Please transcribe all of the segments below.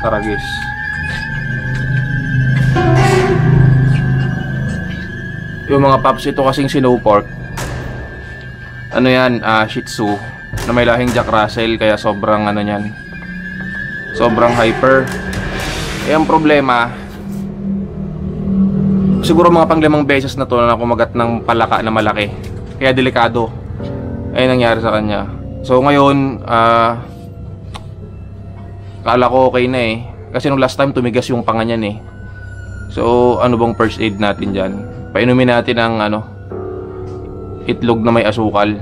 Taragis. Yung mga paps, ito kasing snow pork. Ano yan, Shih Tzu na may lahing Jack Russell, kaya sobrang ano yan, sobrang hyper. Eh ang problema, siguro mga pang-5 beses na to na kumagat ng palaka na malaki, kaya delikado. Ay nangyari sa kanya. So ngayon, kala ko okay na eh, kasi nung last time tumigas yung panga niyan eh. So ano bang first aid natin dyan? Painumin natin ng itlog na may asukal,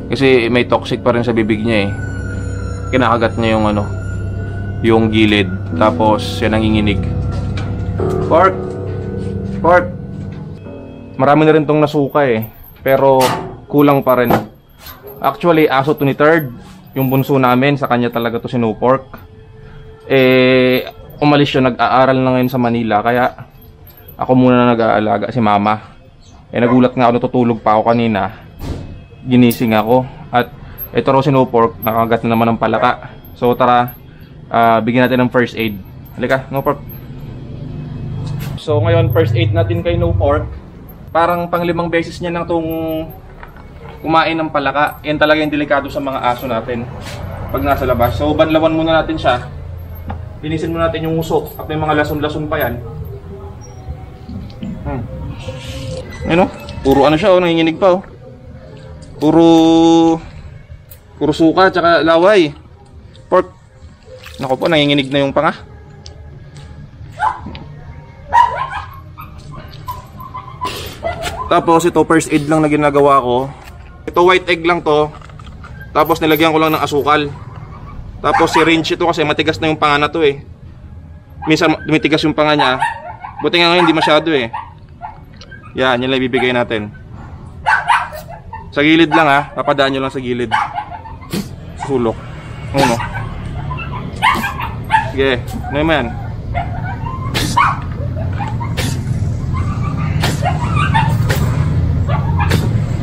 kasi may toxic pa rin sa bibig niya eh. Kinakagat niya yung yung gilid, tapos siya nanginginig. Pork! Pork! Marami na rin tong nasuka eh, pero kulang pa rin. Actually, aso to ni Third, yung bunso namin, sa kanya talaga to sinupork. Eh, umalis siya, nag-aaral na ngayon sa Manila, kaya ako muna na nag-aalaga, si Mama. Eh, nagulat nga ako, natutulog pa ako kanina. Ginising ako. At ito raw sinupork, nakagat na naman ng palaka. So tara, bigyan natin ng first aid. Halika, no pork. So ngayon, first aid natin kay no pork. Parang pang 5 beses niya nang itong kumain ng palaka. Yan talaga yung delikado sa mga aso natin pag nasa labas. So banlawan muna natin siya. Linisin muna natin yung uso at may mga lason-lason pa yan. Ayun o, puro ano siya o, nanginginig pa o. Puro suka tsaka laway. Pork. Naku po, nanginginig na yung panga. Tapos ito, first aid lang na ginagawa ko. Ito white egg lang to. Tapos nilagyan ko lang ng asukal. Tapos syringe ito kasi matigas na yung panga na to eh. Minsan dumitigas yung panga niya. Buti nga ngayon hindi masyado eh. Yan, yan lang ibibigay natin. Sa gilid lang ha, papadaan nyo lang sa gilid. Sulok. Ano? Sige, ano naman?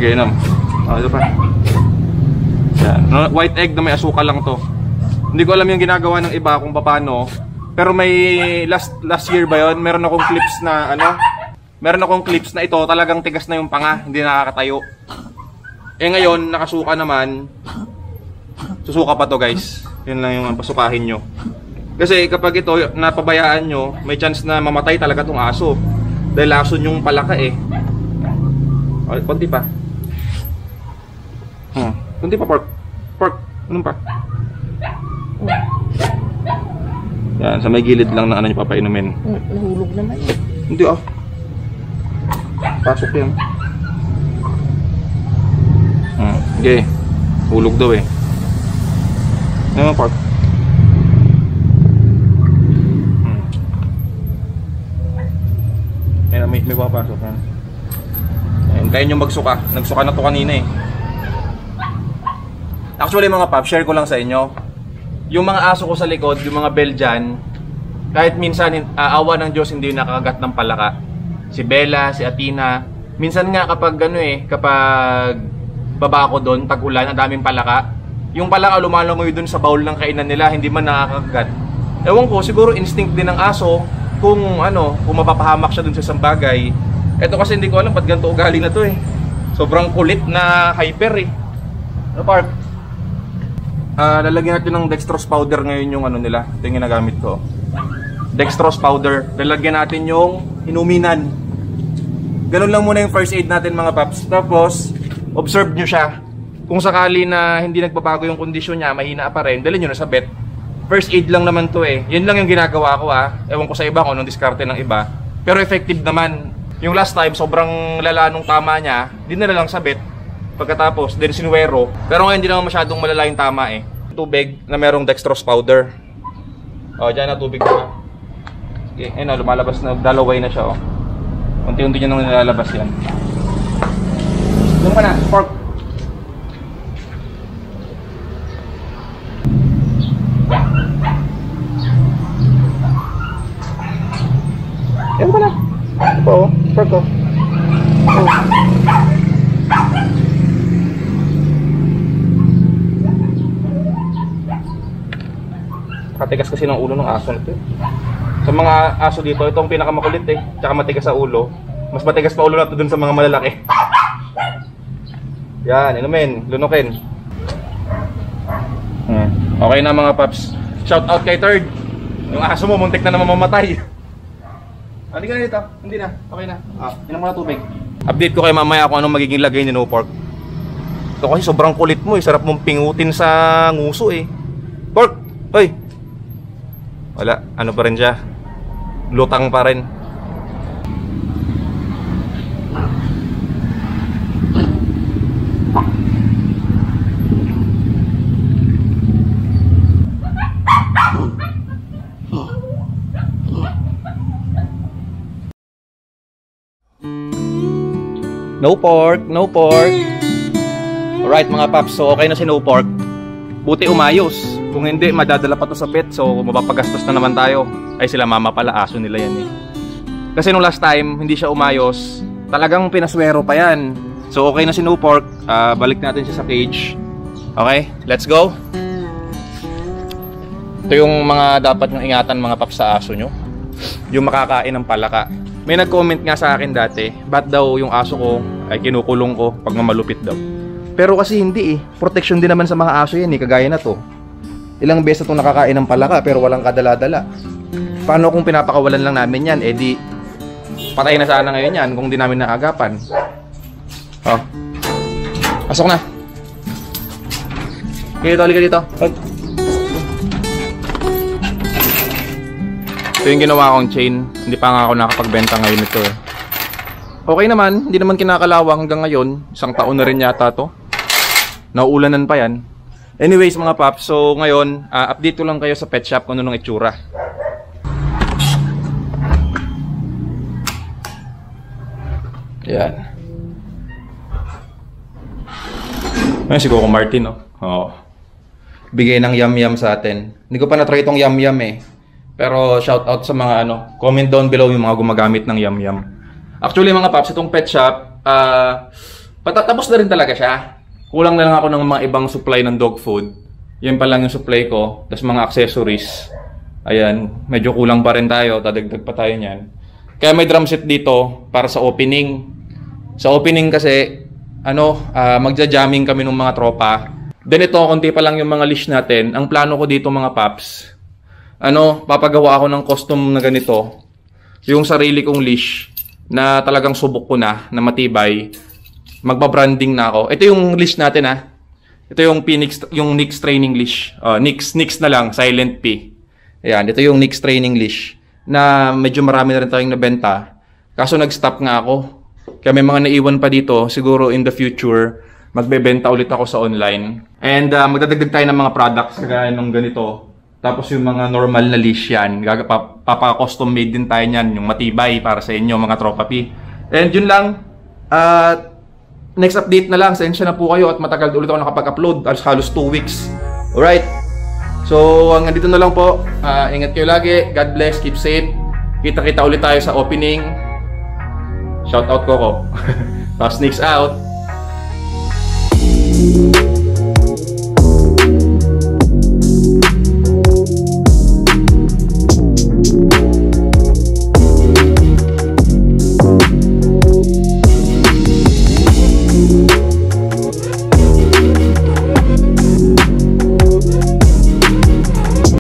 Sige, inom. Ito pa. Yan. White egg na may asukal lang to. Hindi ko alam yung ginagawa ng iba kung paano. Pero may last year ba yun? Meron akong clips na meron akong clips na ito talagang tigas na yung panga, hindi nakakatayo. Eh ngayon, nakasuka naman. Susuka pa to guys. Yun lang yung pasukahin nyo. Kasi kapag ito napabayaan nyo, may chance na mamatay talaga tong aso. Dahil lason yung palaka eh. Okay, konti pa. Konti pa pork. Pork, anong pa? Yan, sa may gilid lang na ano nyo papainumin. Nahulog naman eh. Hindi ah. Pasok yan. Okay. Hulog daw eh. Ano yung pork? Ayan, may papasok yan. Ayan, kaya nyo magsuka. Nagsuka na to kanina eh. Actually mga pop, share ko lang sa inyo. Yung mga aso ko sa likod, yung mga Belgian, kahit minsan awa ng Diyos hindi nakakagat ng palaka. Si Bella, si Athena. Minsan nga kapag kapag baba ko doon, tag-ulan, ang daming palaka. Yung palaka lumalangoy doon sa bowl ng kainan nila, hindi man nakakagat. Ewan ko, siguro instinct din ng aso kung kung mapapahamak siya doon sa isang bagay. Ito kasi hindi ko alam ba't ganito ugali na to eh. Sobrang kulit na hyper eh. Ano part? Lalagyan natin ng dextrose powder ngayon yung nila. Ito yung ginagamit ko. Dextrose powder. Lalagyan natin yung inuminan. Ganun lang muna yung first aid natin mga paps. Tapos, observe nyo siya. Kung sakali na hindi nagbabago yung kondisyon niya, mahina pa rin, dalhin nyo na sa vet. First aid lang naman to eh. Yun lang yung ginagawa ko Ewan ko sa iba kung anong diskarte ng iba. Pero effective naman. Yung last time, sobrang lala nung tama niya, dinala lang sa vet. Pagkatapos, din sinuwero. Pero ngayon hindi naman masyadong malala yung tama eh. Tubig na merong dextrose powder. O, dyan na tubig na. Okay, ayun lumalabas na, dalaway na siya Unti-unti niya nang nilalabas yan. Doon ka na, pork. Yan ka na. Ito pork Napakatigas kasi ng ulo ng aso nito. Sa mga aso dito, ito ang pinakamakulit eh. Tsaka matigas sa ulo. Mas matigas pa ulo na ito dun sa mga malalaki. Yan, inumin, lunukin. Okay na mga paps. Shout out kay Third. Yung aso mo, muntik na naman mamatay. Hindi ka na dito. Hindi na. Okay na. Inom mo na tubig. Update ko kayo mamaya kung anong magiging lagay ni No Pork. Ito kasi sobrang kulit mo eh. Sarap mong pingutin sa nguso eh. Pork! Hoy! Wala. Ano pa rin siya? Lutang pa rin. No pork, no pork. Alright mga paps, so okay na si No Pork. Buti umayos. Kung hindi, madadala pa to sa vet. So mapapagastos na naman tayo. Ay sila mama pala, aso nila yan eh. Kasi nung last time, hindi siya umayos. Talagang pinaswero pa yan. So okay na si No Pork. Balik natin siya sa cage. Okay, let's go. Ito yung mga dapat nyo ingatan mga paps sa aso nyo. Yung makakain ng palaka. May nag-comment nga sa akin dati, ba't daw yung aso ko ay kinukulong ko pag mamalupit daw. Pero kasi hindi eh. Protection din naman sa mga aso yan eh, kagaya na to. Ilang beses na itong nakakain ng palaka pero walang kadala-dala. Paano kung pinapakawalan lang namin yan? Eh di, patay na sana ngayon yan kung di namin naagapan. Oh. Pasok na. Dito, halika dito. Ito yung ginawa kong chain. Hindi pa nga ako nakapagbenta ngayon ito eh. Okay naman, hindi naman kinakalawang hanggang ngayon. Isang taon na rin yata to. Nauulanan pa yan. Anyways mga paps, so ngayon, update ko lang kayo sa pet shop kung ano nung itsura. Yan. Ayan si Coco Martin oh. Oh. Bigay ng yum-yum sa atin. Hindi ko pa na-try itong yum-yum eh. Pero shout out sa mga ano, comment down below yung mga gumagamit ng yum-yum. Actually mga paps, itong pet shop, patatapos na rin talaga siya. Kulang na lang ako ng mga ibang supply ng dog food. Yan pa lang yung supply ko. Tapos mga accessories. Ayan, medyo kulang pa rin tayo. Dadagdag pa tayo niyan. Kaya may drum set dito para sa opening. Sa opening kasi, magja-jamming kami ng mga tropa. Then ito, konti pa lang yung mga leash natin. Ang plano ko dito mga paps, papagawa ako ng custom na ganito. Yung sarili kong leash na talagang subok ko na matibay. Magba-branding na ako. Ito yung leash natin Ito yung Nix training leash. Nix na lang, silent P. Ayan, ito yung Nix training leash na medyo marami na rin tayong nabenta. Kaso nag-stop nga ako. Kaya may mga naiwan pa dito. Siguro in the future, magbebenta ulit ako sa online. And magdadagdag tayo ng mga products kagaya nung ganito. Tapos yung mga normal na leash yan. Papa-custom made din tayo yan. Yung matibay para sa inyo mga tropa P. And yun lang. Next update na lang. Sensya na po kayo at matagal ulit ako nakapag-upload. Halos 2 weeks. Alright. So hanggang dito na lang po. Ingat kayo lagi. God bless. Keep safe. Kita-kita ulit tayo sa opening. Shout out Coco. Tapos Nix out.